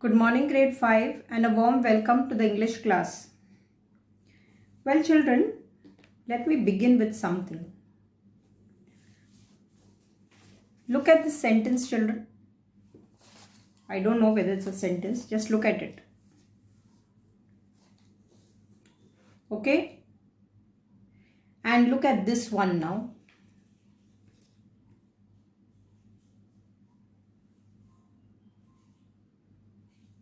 Good morning, grade 5, and a warm welcome to the English class. Well, children, let me begin with something. Look at this sentence, children. I don't know whether it's a sentence, just look at it. Okay? And look at this one now.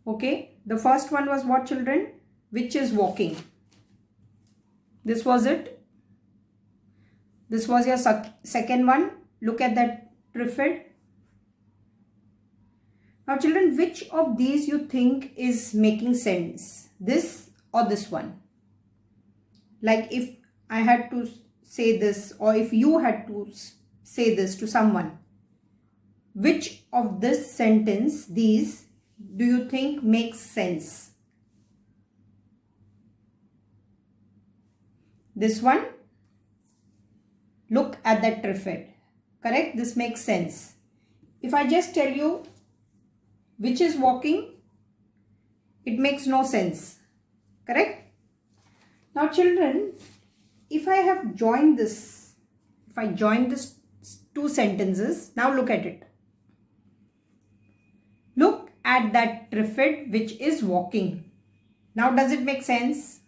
Okay, the first one was what, children? Which is walking. This was it. This was your second one. Look at that trifid. Now, children, which of these you think is making sense? This or this one? Like if I had to say this, or if you had to say this to someone, which of this sentence, these, do you think makes sense? This one? Look at that trifid. Correct? This makes sense. If I just tell you which is walking, it makes no sense. Correct? Now, children, if I have joined this, if I join this two sentences, now look at it. Look at that trifid which is walking. Now, does it make sense?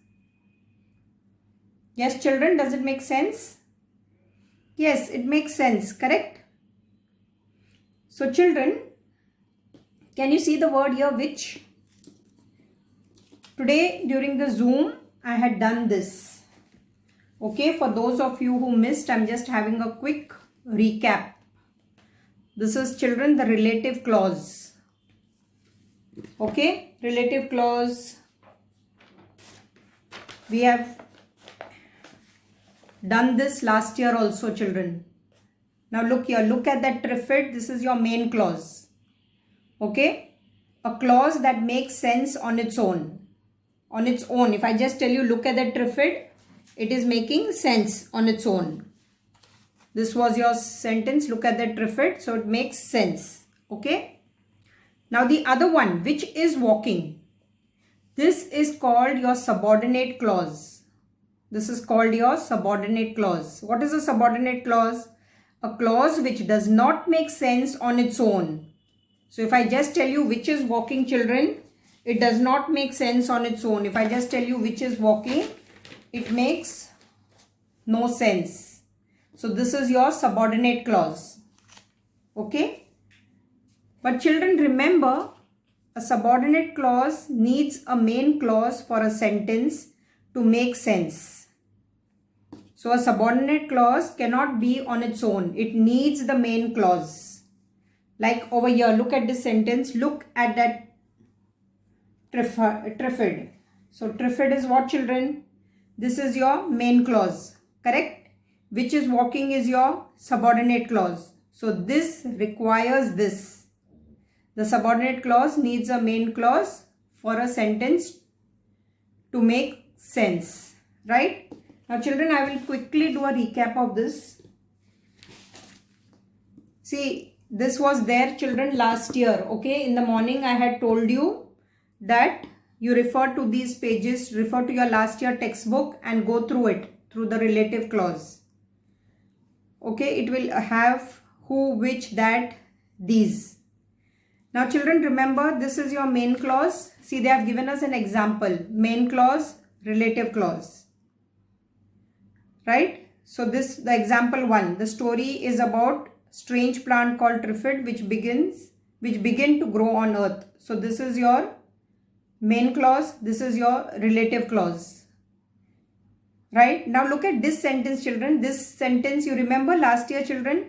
Yes, children, does it make sense? Yes, it makes sense, correct? So, children, can you see the word here, which? Today, during the Zoom, I had done this. Okay, for those of you who missed, I'm just having a quick recap. This is, children, the relative clause. Okay, relative clause. We have done this last year also, children. Now look here, look at that trifid. This is your main clause. Okay, a clause that makes sense on its own. On its own, if I just tell you, look at that trifid, it is making sense on its own. This was your sentence, look at that trifid, so it makes sense. Okay. Now the other one, which is walking. This is called your subordinate clause. This is called your subordinate clause. What is a subordinate clause? A clause which does not make sense on its own. So if I just tell you which is walking, children, it does not make sense on its own. If I just tell you which is walking, it makes no sense. So this is your subordinate clause. Okay. But children, remember, a subordinate clause needs a main clause for a sentence to make sense. So a subordinate clause cannot be on its own. It needs the main clause. Like over here, look at this sentence. Look at that trifid. So trifid is what, children? This is your main clause. Correct? Which is walking is your subordinate clause. So this requires this. The subordinate clause needs a main clause for a sentence to make sense, right? Now, children, I will quickly do a recap of this. See, this was there, children, last year, okay? In the morning, I had told you that you refer to these pages, refer to your last year textbook and go through it, through the relative clause. Okay, it will have who, which, that, these. Now, children, remember, this is your main clause. See, they have given us an example. Main clause, relative clause. Right? So, the example 1. The story is about strange plant called trifid which begin to grow on earth. So, this is your main clause. This is your relative clause. Right? Now, look at this sentence, children. This sentence, you remember last year, children?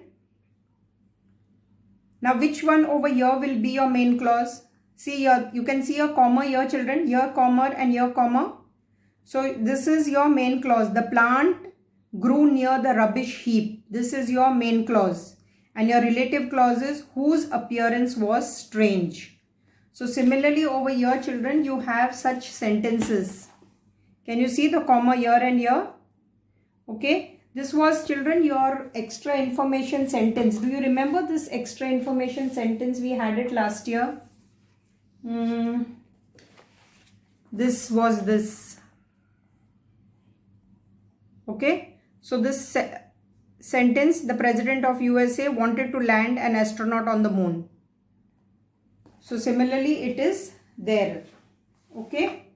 Now, which one over here will be your main clause? See here, you can see a comma here, children. Here, comma and here, comma. So, this is your main clause. The plant grew near the rubbish heap. This is your main clause. And your relative clause is whose appearance was strange. So, similarly over here, children, you have such sentences. Can you see the comma here and here? Okay. This was, children, your extra information sentence. Do you remember this extra information sentence? We had it last year. This was this. Okay, so this sentence, the president of USA wanted to land an astronaut on the moon. So similarly it is there. Okay,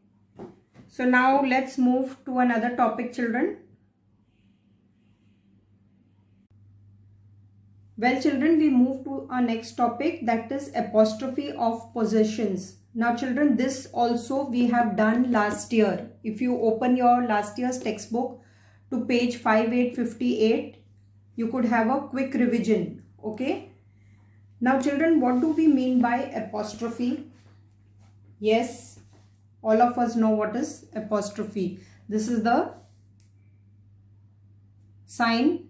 so now let's move to another topic, children. Well, children, we move to our next topic, that is apostrophe of possessions. Now children, this also we have done last year. If you open your last year's textbook to page 5858, you could have a quick revision. Okay. Now children, what do we mean by apostrophe? Yes, all of us know what is apostrophe. This is the sign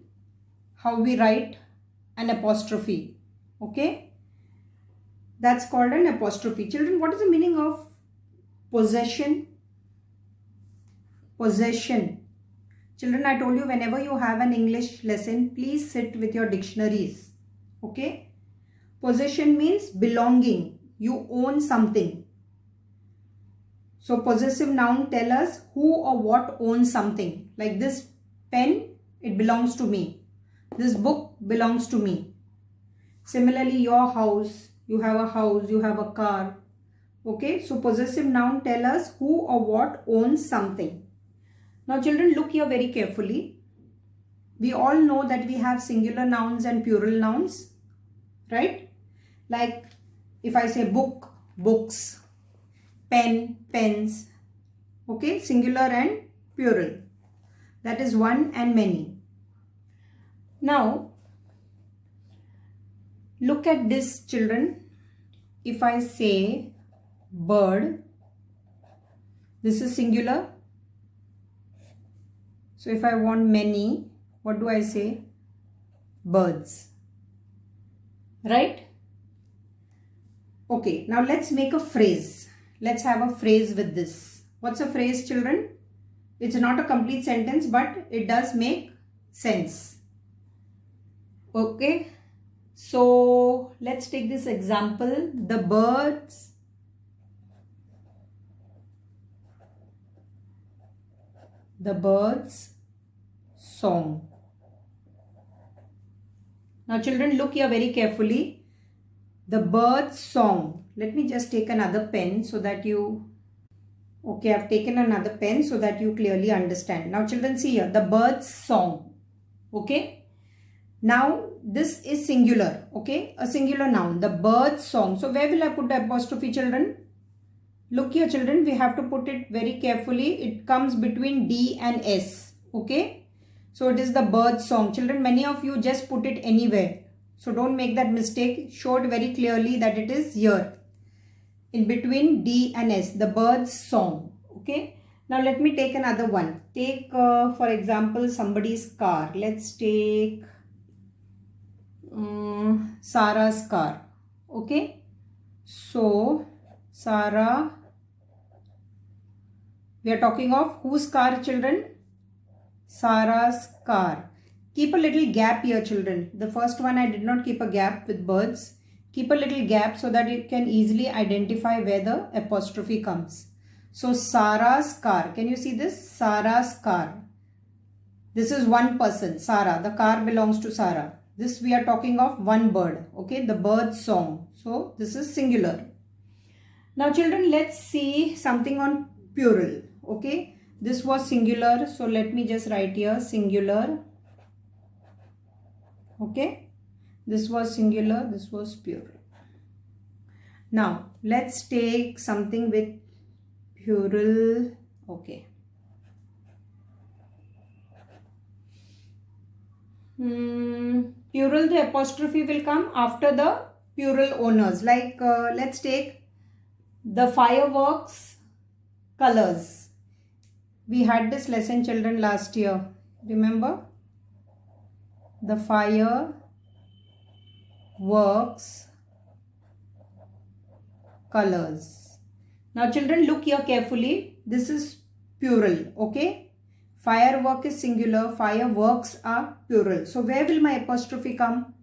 how we write an apostrophe. Okay, that's called an apostrophe. Children, what is the meaning of possession? Possession. Children, I told you, whenever you have an English lesson, please sit with your dictionaries. Okay, possession means belonging. You own something. So possessive noun tell us who or what owns something. Like this pen, it belongs to me. This book belongs to me. Similarly, your house, you have a house, you have a car. Okay, so possessive noun tell us who or what owns something. Now children, look here very carefully. We all know that we have singular nouns and plural nouns, right? Like if I say book, books, pen, pens. Okay, singular and plural. That is one and many. Now, look at this, children. If I say bird, this is singular. So if I want many, what do I say? Birds. Right? Okay, now let's make a phrase. Let's have a phrase with this. What's a phrase, children? It's not a complete sentence, but it does make sense. Okay, so let's take this example. The birds song. Now children, look here very carefully. The birds song. Let me just take another pen so that you... Okay, I've taken another pen so that you clearly understand. Now children, see here, the birds song. Okay. Now this is singular. Okay, a singular noun, the birds song. So where will I put the apostrophe, children? Look here, children, we have to put it very carefully. It comes between D and S. Okay, so it is the birds song. Children, many of you just put it anywhere. So don't make that mistake. Show it very clearly that it is here. In between D and S, the birds song. Okay. Now let me take another one. Take for example somebody's car. Let's take Sarah's car. Okay. So Sarah, we are talking of whose car, children? Sarah's car. Keep a little gap here, children. The first one I did not keep a gap with birds. Keep a little gap so that it can easily identify where the apostrophe comes. So Sarah's car. Can you see this? Sarah's car. This is one person, Sarah. The car belongs to Sarah. This we are talking of one bird. Okay, the bird song. So this is singular. Now children, let's see something on plural. Okay, this was singular. So let me just write here singular. Okay, this was singular. This was plural. Now let's take something with plural. Okay. Plural, the apostrophe will come after the plural owners. Like let's take the fireworks colors. We had this lesson, children, last year. Remember? The fireworks colors. Now children, look here carefully. This is plural. Okay. Firework is singular. Fireworks are plural. So where will my apostrophe come?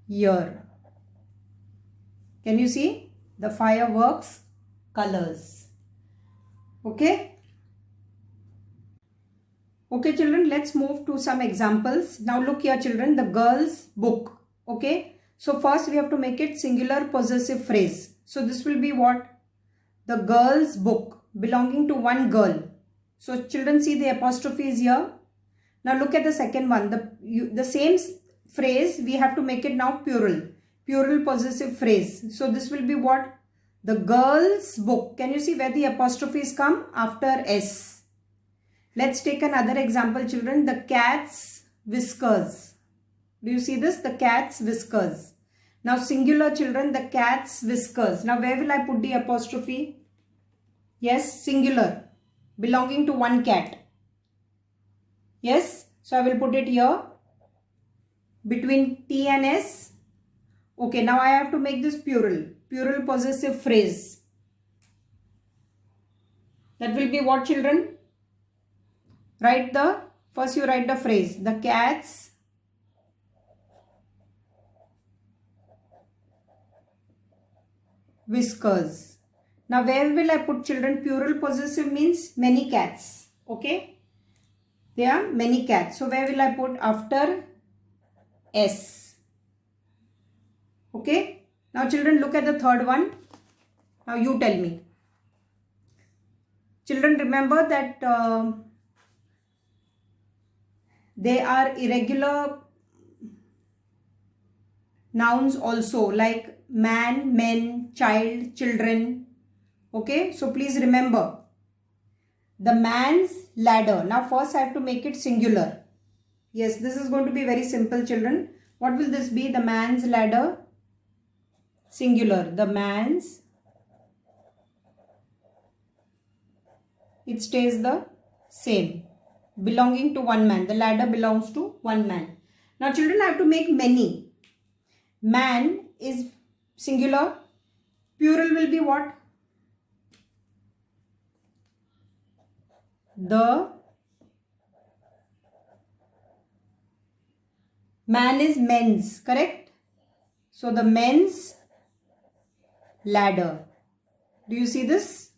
Here. Can you see? The fireworks colors. Okay. Okay children, let's move to some examples. Now look here children, the girl's book. Okay. So first we have to make it singular possessive phrase. So this will be what? The girl's book, belonging to one girl. So children, see the apostrophe is here. Now look at the second one. The same phrase we have to make it now plural. Plural possessive phrase. So this will be what? The girl's book. Can you see where the apostrophes come? After S. Let's take another example children. The cat's whiskers. Do you see this? The cat's whiskers. Now singular children, the cat's whiskers. Now where will I put the apostrophe? Yes, singular. Belonging to one cat. Yes. So I will put it here. Between T and S. Okay, now I have to make this plural. Plural possessive phrase. That will be what children? First you write the phrase. The cat's whiskers. Now where will I put children? Plural possessive means many cats. Okay. There are many cats. So where will I put? After S. Okay. Now children, look at the third one. Now you tell me. Children, remember that they are irregular nouns also, like man, men, child, children. Okay. So please remember. The man's ladder. Now first I have to make it singular. Yes, this is going to be very simple children. What will this be? The man's ladder. Singular. The man's. It stays the same. Belonging to one man. The ladder belongs to one man. Now children, I have to make many. Man is singular. Plural will be what? The man is men's, correct? So the men's ladder. Do you see this?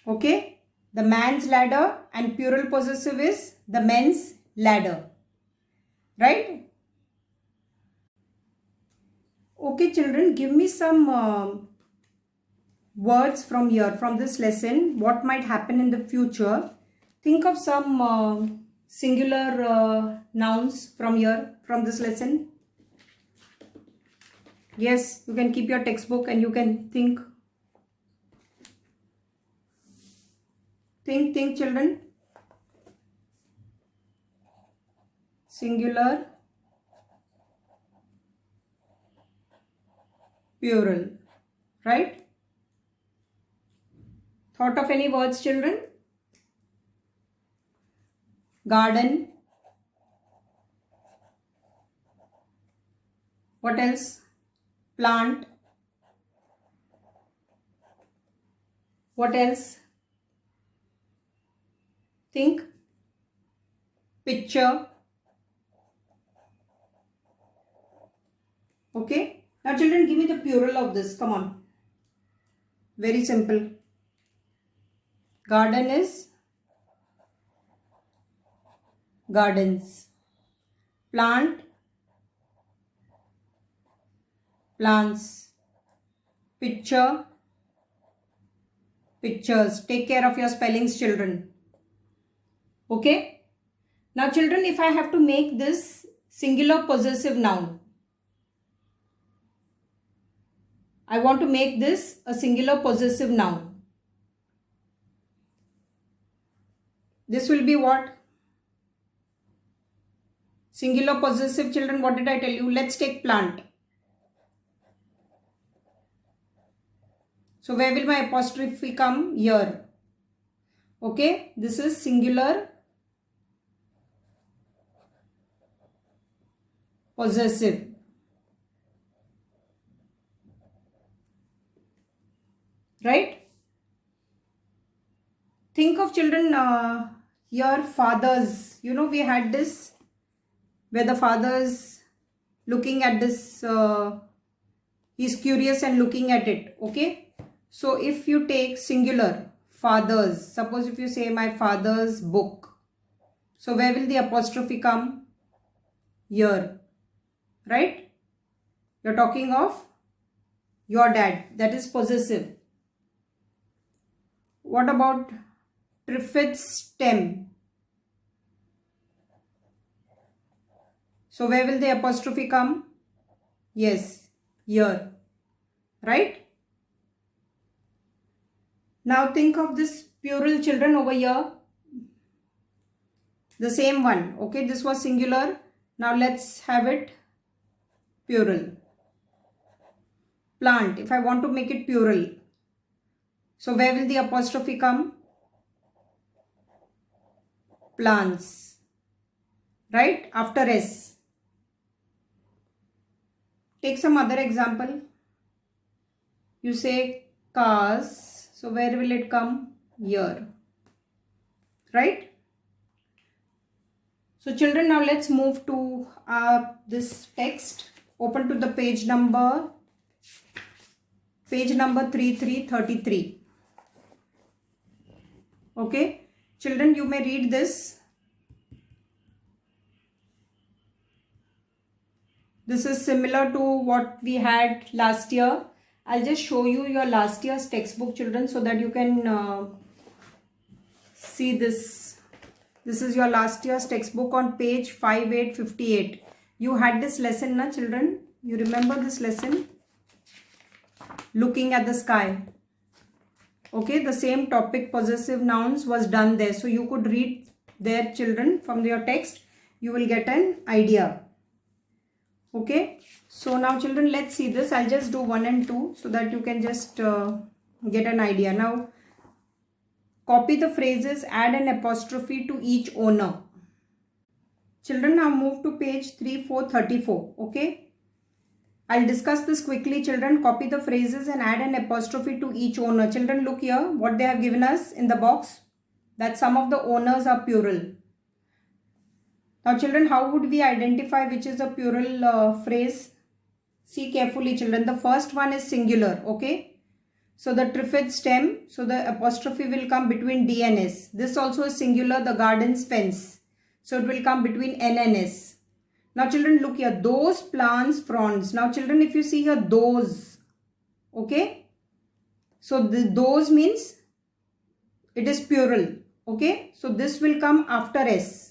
Okay. The man's ladder and plural possessive is the men's ladder. Right? Okay children, give me some words from here, from this lesson. What might happen in the future? Think of some singular nouns from here, from this lesson. Yes, you can keep your textbook and you can think. Think children. Singular, plural, right? Thought of any words children? Garden. What else? Plant. What else? Think. Picture. Okay. Now children, give me the plural of this. Come on. Very simple. Garden is gardens. Plant, plants. Picture, pictures. Take care of your spellings children. Okay. Now children, if I have to make this singular possessive noun, I want to make this a singular possessive noun. This will be what? Singular possessive children, what did I tell you? Let's take plant. So where will my apostrophe come? Here. Okay. This is singular possessive. Right? Think of children, your fathers. You know, we had this where the fathers looking at this He's curious and looking at it. Okay. So if you take singular, fathers, suppose if you say my father's book. So where will the apostrophe come? Here. Right? You're talking of your dad. That is possessive. What about Trifid's stem? So where will the apostrophe come? Yes, here. Right? Now think of this plural children over here. The same one. Okay, this was singular. Now let's have it plural. Plant. If I want to make it plural. So where will the apostrophe come? Plants. Right? After S. Take some other example. You say cars. So where will it come? Here. Right? So children, now let's move to this text. Open to the page number 3333. Okay. Children, you may read this. This is similar to what we had last year. I'll just show you your last year's textbook, children, so that you can see this. This is your last year's textbook on page 5858. You had this lesson, na children? You remember this lesson? Looking at the sky. Okay, the same topic, possessive nouns, was done there. So you could read there, children, from your text. You will get an idea. Okay, so now children, let's see this. I'll just do 1 and 2 so that you can just get an idea. Now, copy the phrases, add an apostrophe to each owner. Children, now move to page 3434. Okay, I'll discuss this quickly, children. Copy the phrases and add an apostrophe to each owner. Children, look here what they have given us in the box. That some of the owners are plural. Now children, how would we identify which is a plural phrase? See carefully, children. The first one is singular. Okay. So the Trifid stem. So the apostrophe will come between D and S. This also is singular. The garden's fence. So it will come between N and S. Now children, look here. Those plants fronds. Now children, if you see here, those. Okay. So those means it is plural. Okay. So this will come after S.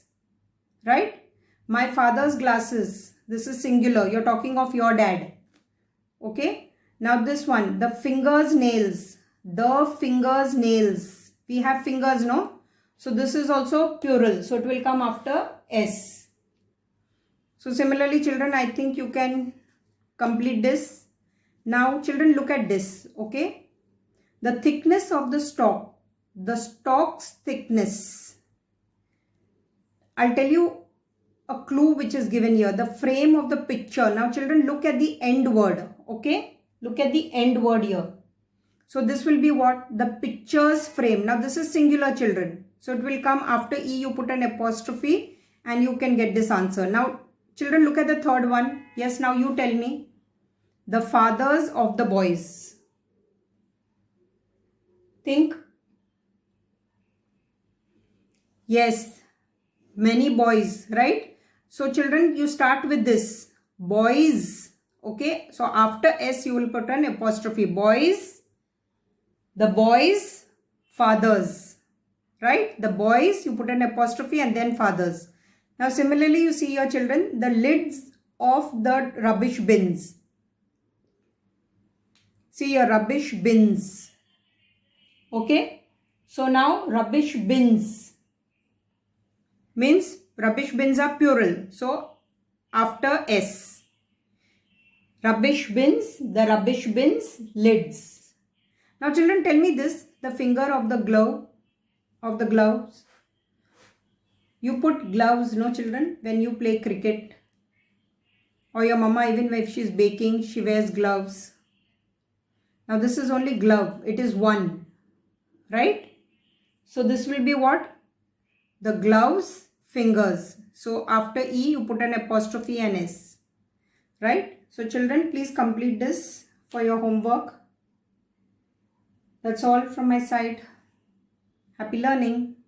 Right? My father's glasses. This is singular. You're talking of your dad. Okay. Now this one. The fingers nails. The fingers nails. We have fingers, no? So this is also plural. So it will come after S. So similarly, children, I think you can complete this. Now children, look at this. Okay. The thickness of the stalk. The stalk's thickness. I'll tell you a clue which is given here. The frame of the picture. Now children, look at the end word. Okay. Look at the end word here. So this will be what? The picture's frame. Now this is singular, children. So it will come after E. You put an apostrophe and you can get this answer. Now children, look at the third one. Yes, now you tell me. The fathers of the boys. Think. Yes. Many boys, right? So children, you start with this. Boys. Okay. So after S, you will put an apostrophe. Boys. The boys. Fathers. Right? The boys, you put an apostrophe and then fathers. Now similarly, you see your children, the lids of the rubbish bins. See your rubbish bins. Okay. So now rubbish bins means rubbish bins are plural. So after S. Rubbish bins, the rubbish bins, lids. Now children, tell me this, the finger of the glove, of the gloves. You put gloves, no children, when you play cricket. Or your mama, even if she is baking, she wears gloves. Now this is only glove, it is one, right? So this will be what? The gloves, fingers. So after E, you put an apostrophe and S. Right? So children, please complete this for your homework. That's all from my side. Happy learning.